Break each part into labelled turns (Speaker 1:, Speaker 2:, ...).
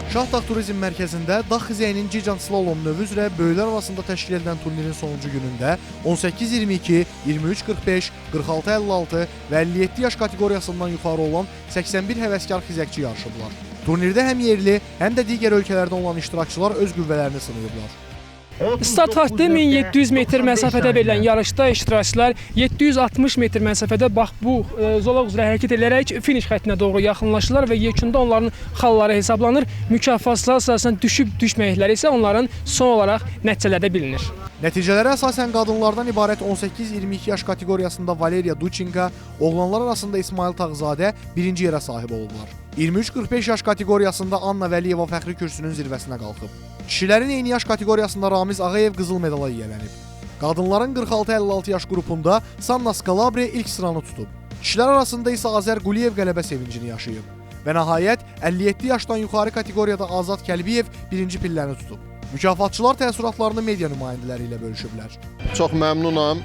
Speaker 1: Şahdağ Turizm Mərkəzində dağ xizəyinin gigant slalom növü üzrə böyüklər arasında təşkil edilən turnirin sonuncu günündə 18-22, 23-45, 46-56 və 57 yaş kateqoriyasından yuxarı olan 81 həvəskar xizəkçi yarışıblar. Turnirdə həm yerli, həm də digər ölkələrdən olan iştirakçılar öz qüvvələrini sınayıblar.
Speaker 2: Start hattı 1700 metr məsafədə verilən yarışda iştirakçılar 760 metr məsafədə bax bu zolaq üzrə hərəkət edərək finiş xəttinə doğru yaxınlaşırlar və yekunda onların xalları hesablanır. Mükafatlar əsasında düşüb-düşməyəkləri isə onların son olaraq nəticələrdə bilinir.
Speaker 1: Nəticələrə əsasən qadınlardan ibarət 18-22 yaş kateqoriyasında Valeriya Duçinka, oğlanlar arasında İsmail Tağzadə birinci yerə sahib olublar. 23-45 yaş kateqoriyasında Anna Vəliyeva fəxri kürsünün zirvəsinə qalxıb. Kişilərin eyni yaş kateqoriyasında Ramiz Ağayev qızıl medala yiyələnib. Qadınların 46-56 yaş qrupunda Sanna Skalabri ilk sıranı tutub. Kişilər arasında isə Azər Quliyev qələbə sevincini yaşayıb. Və nəhayət 57 yaşdan yuxarı kateqoriyada Azad Kəlbiyev birinci pilləni tutub. Mükafatçılar təəssüratlarını media nümayəndələri ilə bölüşüblər.
Speaker 3: Çox məmnunam.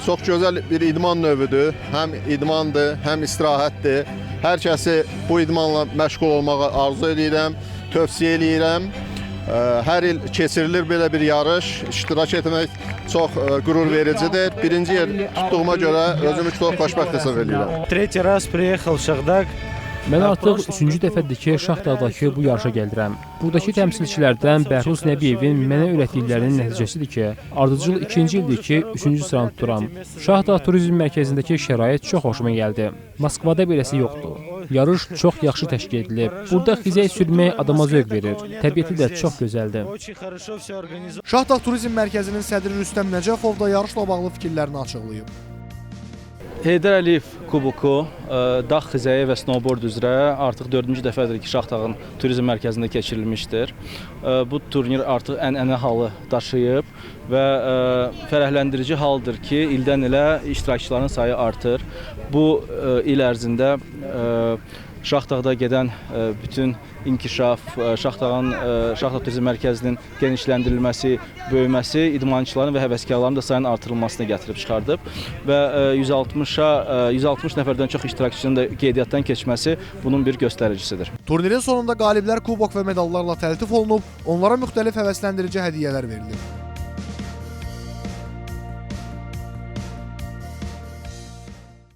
Speaker 3: Çox gözəl bir idman növüdür. Həm idmandır, həm istirahətdir. Hər kəsi bu idmanla məşğul olmağa arzu edirəm, tövsiyə edirəm. Hər il keçirilir belə bir yarış. İştirak etmək çox qürur vericidir. Birinci yer tutduğuma görə özümü çox xoşbəxt hesab edirəm.
Speaker 4: Tretий раз приехал в Шахдаг.
Speaker 5: Mən artıq 3-cü dəfədir ki, Şahdağdakı bu yarışa gəlirəm. Buradakı təmsilçilərdən Bəhruz Nəbiyevin mənə öyrətdiklərinin nəticəsidir ki, ardıcıl 2-ci ildir ki, 3-cü sıranı tuturam. Şahdağ Turizm Mərkəzindəki şərait çox xoşuma gəldi. Moskvada beləsi yoxdur. Yarış çox yaxşı təşkil edilib. Burada xizək sürmək adama zövq verir. Təbiəti də çox gözəldir.
Speaker 1: Şahdağ Turizm Mərkəzinin sədri Rüstəm Nəcəfov da yarışla bağlı fikirlərini açıqlayıb.
Speaker 6: Heydər Əliyev kuboku dağ xizəyi və snowboard üzrə artıq 4-cü dəfədir ki, Şahdağın turizm mərkəzində keçirilmişdir. Bu turnir artıq ənənə halı daşıyıb və fərəhləndirici haldır ki, ildən ilə iştirakçıların sayı artır. Bu il ərzində Şahdağda gedən bütün inkişaf, Şahdağ Turizm Mərkəzinin genişləndirilməsi, böyüməsi idmançıların və həvəskarların da sayının artırılmasına gətirib çıxardıb və 160 nəfərdən çox iştirakçının da qeydiyyatdan keçməsi bunun bir göstəricisidir.
Speaker 1: Turnirin sonunda qaliblər kubok və medallarla təltif olunub, onlara müxtəlif həvəsləndirici hədiyyələr verilib.